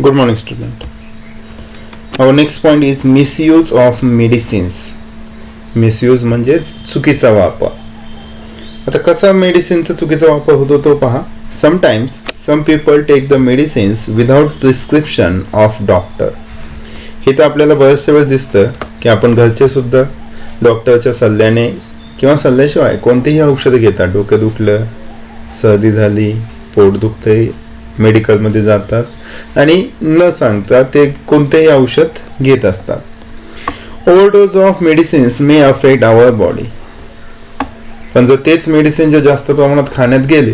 Good morning, student. Our next point is misuse of medicines. Misuse म्हणजे चुकीचा वापर. आता कसा मेडिसिनचा चुकीचा वापर होतो तो पहा. Sometimes some people take the medicines without prescription of doctor. हे तर आपल्याला बऱ्याचशा वेळेस दिसतं की आपण घरचे सुद्धा डॉक्टरच्या सल्ल्याने किंवा सल्ल्याशिवाय कोणतेही औषध घेतात. डोकं दुखलं, सर्दी झाली, पोट दुखते, मेडिकलमध्ये जातात आणि न सांगता ते कोणतेही औषध घेत असतात. Overdose of medicines may affect our body. पण जर तेच मेडिसिन जर जास्त प्रमाणात खाण्यात गेले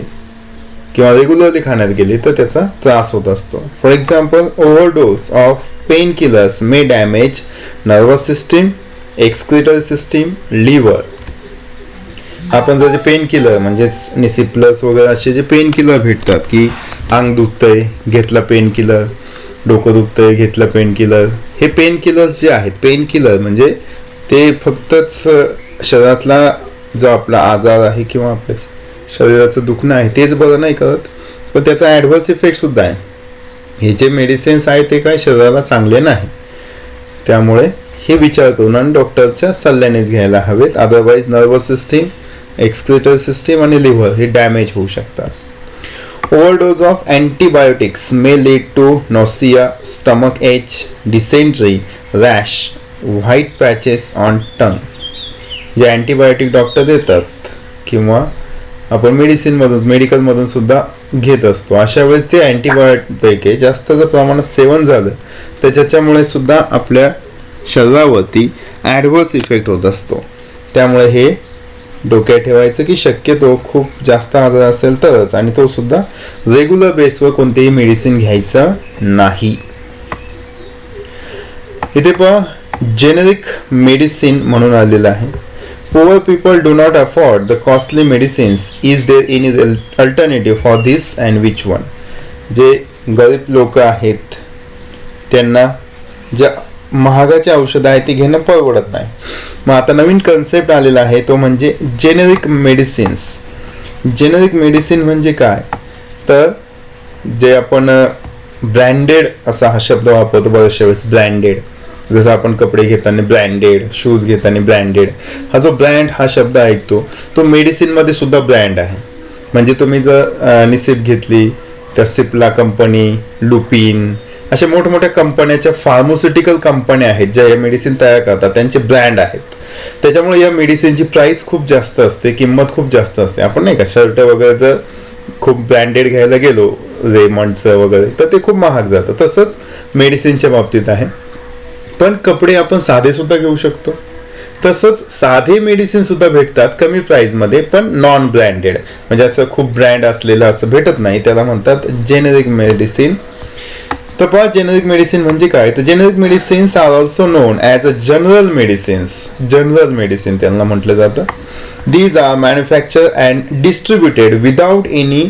किंवा रेग्युलरली खाण्यात गेले तर त्याचा त्रास होत असतो. For example, overdose of painkillers may damage nervous system, excretory system, liver. आपण जर पेन किलर म्हणजे निसिप्लस वगैरे असे जे पेन किलर भेटतात की अंग दुखतंय घेतला पेन किलर, डोकं दुखतंय घेतला पेन किलर. हे पेन किलर्स जे आहेत, पेन किलर म्हणजे ते फक्तच शरीरातला जो आपला आजार आहे किंवा आपल्या शरीराचं दुखणं आहे तेच बरं नाही करत, पण त्याचा ॲडव्हर्स इफेक्ट सुद्धा आहे. हे जे मेडिसिन्स आहे ते काय शरीराला चांगले नाही. त्यामुळे हे विचार करून आणि डॉक्टरच्या सल्ल्यानेच घ्यायला हवेत. Otherwise nervous system, excretory system आणि लिव्हर हे डॅमेज होऊ शकतात. Overdose of antibiotics may lead to nausea, stomach ache, dysentery, rash, white patches on tongue. जे अँटीबायोटिक डॉक्टर देतात किंवा आपण मेडिकलमधून सुद्धा घेत असतो, अशा वेळेस ते अँटीबायोटिक जास्त जर प्रमाणात सेवन झालं तर त्याच्यामुळे सुद्धा आपल्या शरीरावरती ॲडव्हर्स इफेक्ट होत असतो. त्यामुळे हे डोक्यात ठेवायचं की शक्यतो खूप जास्त आजार असेल तरच, आणि तो सुद्धा रेग्युलर बेसवर कोणतेही मेडिसिन घ्यायचं नाही. इथे पहा जेनेरिक मेडिसिन म्हणून आलेलं आहे. Poor people do not afford the costly medicines. Is there any alternative for this and which one. जे गरीब लोक आहेत त्यांना ज्या महागाचे औषधं आहे ती घेणं परवडत नाही. मग आता नवीन कन्सेप्ट आलेला आहे तो म्हणजे जेनेरिक मेडिसिन्स. जेनेरिक मेडिसिन म्हणजे काय तर जे आपण ब्रँडेड असा हा शब्द वापरतो बऱ्याचशा वेळेस. ब्रँडेड जसं आपण कपडे घेताना ब्रँडेड, शूज घेताना ब्रँडेड. हा जो ब्रँड हा शब्द ऐकतो तो मेडिसिनमध्ये सुद्धा ब्रँड आहे. म्हणजे तुम्ही जर निसिप घेतली त्या सिप्ला कंपनी, लुपिन अशा मोठमोठ्या कंपन्याच्या फार्मास्युटिकल कंपन्या आहेत ज्या या मेडिसिन तयार करतात, त्यांचे ब्रँड आहेत. त्याच्यामुळे या मेडिसिनची प्राइस खूप जास्त असते, किंमत खूप जास्त असते. आपण नाही का शर्ट वगैरे जर खूप ब्रँडेड घ्यायला गेलो रेमंडचं वगैरे तर ते खूप महाग जातं. तसंच मेडिसिनच्या बाबतीत आहे. पण कपडे आपण साधे सुद्धा घेऊ शकतो. तसंच साधे मेडिसिन सुद्धा भेटतात कमी प्राइसमध्ये, पण नॉन ब्रँडेड म्हणजे असं खूप ब्रँड असलेलं असं भेटत नाही. त्याला म्हणतात जेनेरिक मेडिसिन. तर पहा जेनेरिक मेडिसिन म्हणजे काय तर generic medicines are also known as a general medicines. General medicine त्यांना म्हटलं जातं. These are manufacture and distributed without any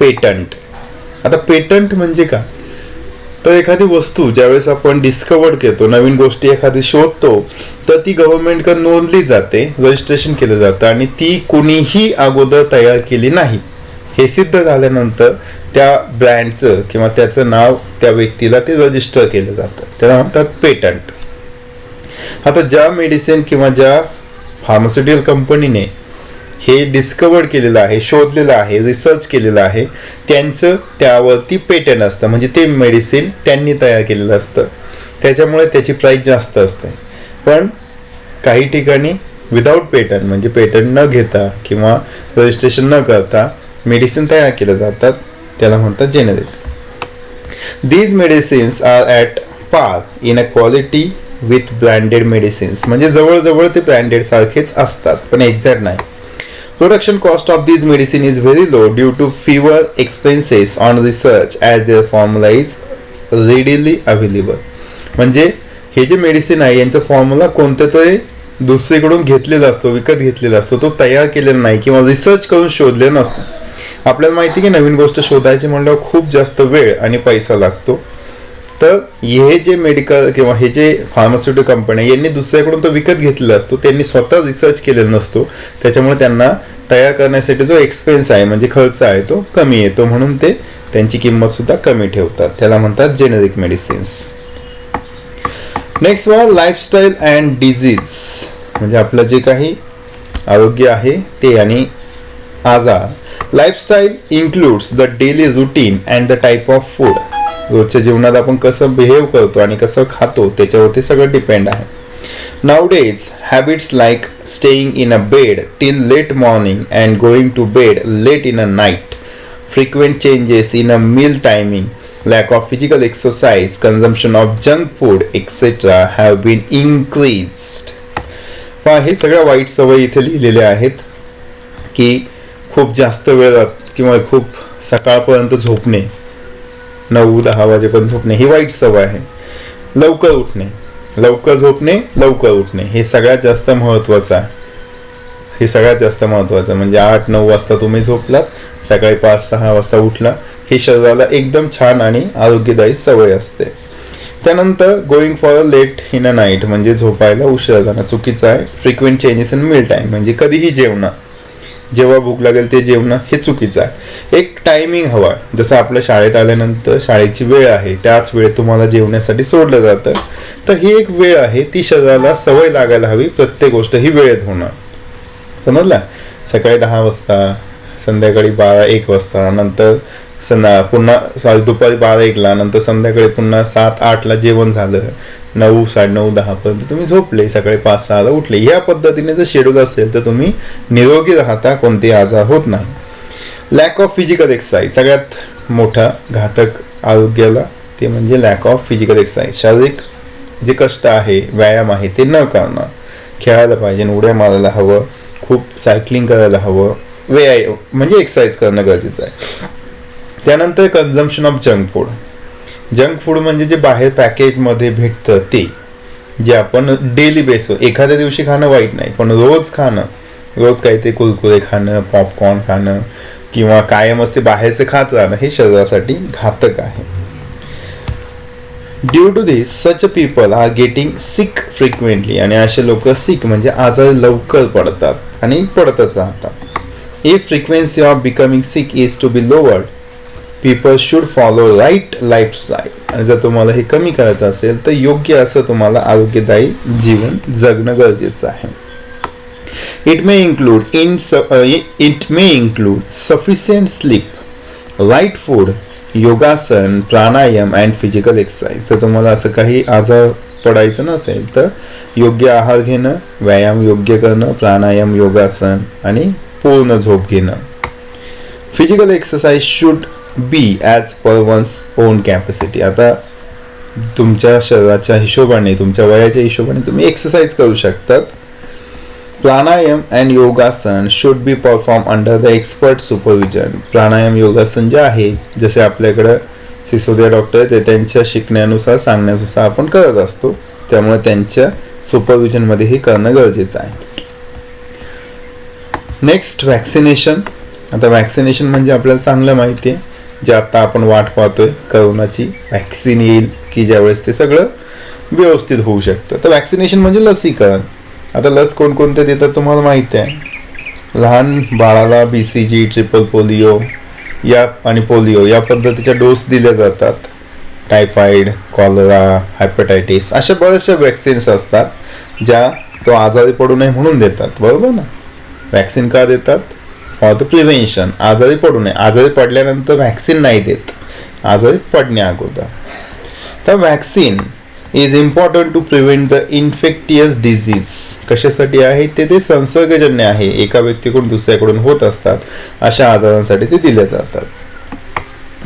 patent. आता पेटंट म्हणजे काय तर एखादी वस्तू ज्यावेळेस आपण डिस्कवर करतो, नवीन गोष्टी एखादी शोधतो तर ती गव्हर्नमेंटकडे नोंदली जाते, रजिस्ट्रेशन केलं जातं आणि ती कुणीही अगोदर तयार केली नाही. हे सिद्ध झाल्यानंतर त्या ब्रँडचं किंवा त्याचं नाव त्या व्यक्तीला ते रजिस्टर केलं जातं, त्याला म्हणतात पेटंट. आता ज्या मेडिसिन किंवा ज्या फार्मास्युटिकल कंपनीने हे डिस्कवर केलेलं आहे, शोधलेलं आहे, रिसर्च केलेलं आहे, त्यांचं त्यावरती पेटंट असतं. म्हणजे ते मेडिसिन त्यांनी तयार केलेलं असतं, त्याच्यामुळे त्याची प्राइस जास्त असते. पण काही ठिकाणी विदाउट पेटंट म्हणजे पेटंट न घेता किंवा रजिस्ट्रेशन न करता मेडिसिन तयार केले जातात, त्याला म्हणतात generic. These medicines are at par in a quality with branded medicines. म्हणजे जवळजवळ ते ब्रँडेड सारखेच असतात पण एक्झॅक्ट नाही. Production cost of these medicine is very low due to fewer expenses on research as their formula is readily available. म्हणजे हे जे मेडिसिन आहे यांचा फॉर्म्युला कोणत्या तरी दुसरीकडून घेतलेला असतो, विकत घेतलेला असतो, तो तयार केलेला नाही किंवा रिसर्च करून शोधलेला नसतो. आपल्याला माहिती की नवीन गोष्ट शोधायची म्हणल्यावर खूप जास्त वेळ आणि पैसा लागतो. तर हे जे मेडिकल किंवा हे जे फार्मास्युटिकल कंपन्या यांनी दुसऱ्याकडून तो विकत घेतलेला असतो, त्यांनी स्वतः रिसर्च केलेला नसतो, त्याच्यामुळे त्यांना तयार करण्यासाठी जो एक्सपेन्स आहे म्हणजे खर्च आहे तो कमी येतो, म्हणून ते त्यांची किंमत सुद्धा कमी ठेवतात. त्याला म्हणतात generic medicines. Next one lifestyle and disease, म्हणजे आपलं जे काही आरोग्य आहे ते आणि आजार. Lifestyle includes the daily routine and the type of food. रोजच्या जीवनात आपण कसं बिहेव करतो आणि कसं खातो त्याच्यावरती सगळं डिपेंड आहे. Nowadays, habits like staying in a bed till late morning and going to bed late in a night, frequent changes in a meal timing, lack of physical exercise, consumption of junk food, etc. have been increased. हे सगळ्या वाईट सवयी इथे लिहिलेल्या आहेत की खूप जास्त वेळ किंवा खूप सकाळपर्यंत झोपणे, 9-10 वाजेपर्यंत झोपणे ही वाईट सवय आहे. लवकर उठणे, लवकर झोपणे, लवकर उठणे हे सगळ्यात जास्त महत्त्वाचं आहे. हे सगळ्यात जास्त महत्त्वाचं म्हणजे 8-9 वाजता तुम्ही झोपलात, सकाळी 5-6 वाजता उठला, हे शरीराला एकदम छान आणि आरोग्यदायी सवय असते. त्यानंतर going for a late in a night म्हणजे झोपायला उशिरा जाणं चुकीचं आहे. Frequent changes in meal time म्हणजे कधीही जेवणं, जेव्हा भूक लागेल ते जेवणं हे चुकीचं आहे. एक टायमिंग हवा, जसं आपल्या शाळेत आल्यानंतर शाळेची वेळ आहे त्याच वेळेत तुम्हाला जेवण्यासाठी सोडलं जातं, तर ही एक वेळ आहे, ती शरीराला सवय लागायला हवी. प्रत्येक गोष्ट ही वेळेत होणार, समजला. सकाळी 10 वाजता, संध्याकाळी 12-1 वाजता, नंतर पुन्हा दुपारी 12-1ला, नंतर संध्याकाळी पुन्हा 7-8ला जेवण झालं, 9-9:30 पर्यंत तुम्ही झोपले, सकाळी 5-6ला उठले. या पद्धतीने जर शेड्यूल असेल तर तुम्ही निरोगी राहता, कोणतेही आजार होत नाही. लॅक ऑफ फिजिकल एक्सरसाइज, सगळ्यात मोठा घातक आरोग्याला ते म्हणजे लॅक ऑफ फिजिकल एक्सरसाइज. शारीरिक जे कष्ट आहे, व्यायाम आहे ते न करणं. खेळायला पाहिजे, उड्या मारायला हवं, खूप सायकलिंग करायला हवं, व्यायाम म्हणजे एक्सरसाइज करणं गरजेचं आहे. त्यानंतर consumption of junk food. Junk food म्हणजे जे बाहेर पॅकेजमध्ये भेटतं ते, जे आपण डेली बेसवर, एखाद्या दिवशी खाणं वाईट नाही, पण रोज खाणं, रोज काही ते कुरकुरे खाणं, पॉपकॉर्न खाणं किंवा कायमच ते बाहेरचं खात राहणं हे शरीरासाठी घातक आहे. Due to this such people are getting sick frequently, आणि असे लोक सिक म्हणजे आजार लवकर पडतात आणि पडतच राहतात. If frequency of becoming sick is to be lowered, people should follow right lifestyle. आणि जर तुम्हाला हे कमी करायचं असेल तर योग्य असं तुम्हाला आरोग्यदायी जीवन जगणं गरजेचं आहे. It may include sufficient sleep, right food, योगासन, प्राणायाम and physical exercise. जर तुम्हाला असं काही आजार पडायचं नसेल तर योग्य आहार घेणं, व्यायाम योग्य करणं, प्राणायाम, योगासन आणि पूर्ण झोप घेणं. Physical exercise should be as per one's own capacity. आता तुमच्या शरीराच्या हिशोबाने, तुमच्या वयाच्या हिशोबाने तुम्ही एक्सरसाइज करू शकतात. Pranayama and yogasana should be performed under the expert supervision. Pranayama yogasana जे आहे, जसे आपल्याकडं सिसोदिया डॉक्टर आहे, ते त्यांच्या शिकण्यानुसार, सांगण्यानुसार आपण करत असतो, त्यामुळे त्यांच्या सुपरविजनमध्ये हे करणं गरजेचं आहे. Next vaccination. आता वॅक्सिनेशन म्हणजे आपल्याला चांगलं माहिती आहे, जे आता आपण वाट पाहतोय करोनाची, वॅक्सिन येईल की ज्यावेळेस ते सगळं व्यवस्थित होऊ शकतं. तर वॅक्सिनेशन म्हणजे लसीकरण. आता लस कोणकोणते देतात तुम्हाला माहिती आहे. लहान बाळाला BCG, ट्रिपल पोलिओ आणि पोलिओ या पद्धतीच्या डोस दिल्या जातात. टायफॉइड, कॉलरा, हायपेटायटिस अशा बऱ्याचशा वॅक्सिन्स असतात ज्या तो आजारी पडू नये म्हणून देतात, बरोबर ना. वॅक्सिन का देतात? फॉर द प्रिव्हेन्शन, आजारी पडू नये. आजारी पडल्यानंतर वॅक्सिन नाही देत, आजारी पडण्या अगोदर. तर vaccine is important to prevent the infectious disease. कशासाठी आहे ते संसर्गजन्य आहे, एका व्यक्तीकडून दुसऱ्याकडून होत असतात, अशा आजारांसाठी ते दिले जातात.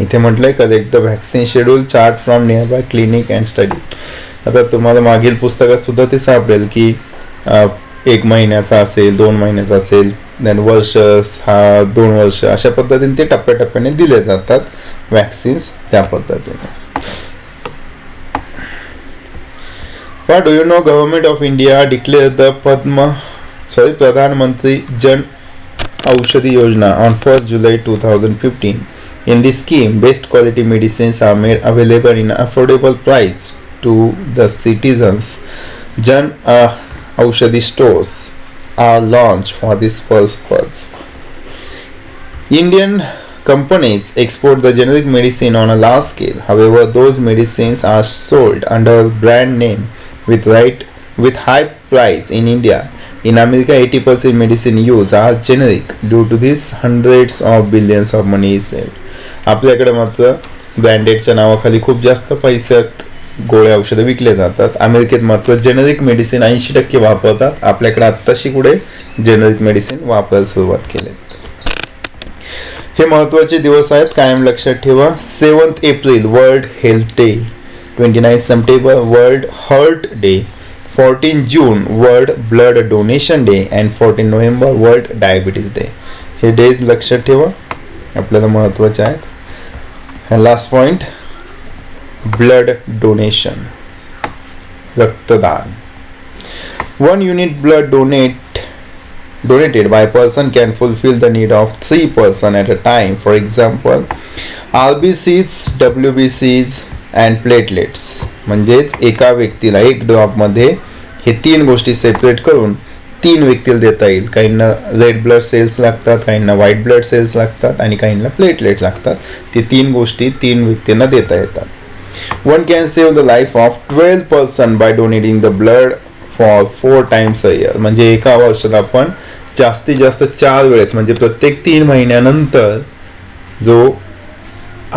इथे म्हटलंय collect the vaccine schedule chart from near by clinic and study. आता तुम्हाला मागील पुस्तकात सुद्धा ते सापडेल की 1 महिन्याचा असेल, 2 महिन्याचा असेल, देन वर्ष, 2 वर्ष, अशा पद्धतीने ते टप्प्याटप्प्याने दिले जातात वॅक्सिन्स त्या पद्धतीने. What do you know? Government of India declared the Pradhan Mantri Jan Aushadhi Yojana on 1st July 2015. In this scheme, best quality medicines are made available in affordable price to the citizens. Jan Aushadhi stores are launched for this purpose. Indian companies export the generic medicine on a large scale. However, those medicines are sold under brand name with high price in India. In America, 80% medicine used are generic. Due to this, hundreds of billions of money is saved. आपल्याकडे मात्र ब्रँडेडच्या नावाखाली खूप जास्त पैशात गोळ्या औषधं विकले जातात. अमेरिकेत मात्र जेनेरिक मेडिसिन 80% वापरतात. आपल्याकडे आत्ताशी कुठे जेनेरिक मेडिसिन वापरायला सुरुवात केली. हे महत्त्वाचे दिवस आहेत, कायम लक्षात ठेवा. 7 April world health day, 29 September world heart day, 14 June world blood donation day and 14 November world diabetes day. हे डेज लक्षात ठेवा, आपल्याला महत्त्वाचे आहेत. लास्ट पॉइंट, ब्लड डोनेशन, रक्तदान. 1 unit blood donated by person can fulfill the need of 3 person at a time. For example, RBCs, WBCs and platelets. म्हणजेच एका व्यक्तीला एक ड्रॉपमध्ये हे 3 गोष्टी सेपरेट करून 3 व्यक्तीला देता येईल. काहींना रेड ब्लड सेल्स लागतात, काहींना व्हाईट ब्लड सेल्स लागतात आणि काहींना प्लेटलेट लागतात. ती 3 गोष्टी 3 व्यक्तींना देता येतात. One can save the life of 12 person by donating the blood for 4 times a year. म्हणजे एका वर्षात आपण जास्तीत जास्त 4 वेळेस, म्हणजे प्रत्येक 3 महिन्यानंतर जो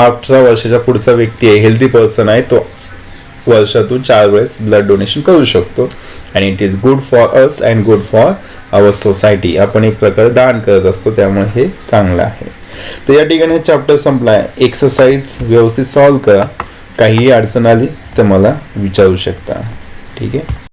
18 वर्षाच्या पुढचा व्यक्ती आहे, हेल्दी पर्सन आहे, तो वर्षातून 4 वेळेस ब्लड डोनेशन करू शकतो. आणि it is good for us and good for our society. आपण एक प्रकारे दान करत असतो, त्यामुळे हे चांगलं आहे. तर या ठिकाणी हे चॅप्टर संपला आहे. एक्सरसाइज व्यवस्थित सॉल्व्ह करा. काहीही अडचण आली तर मला विचारू शकता. ठीक आहे.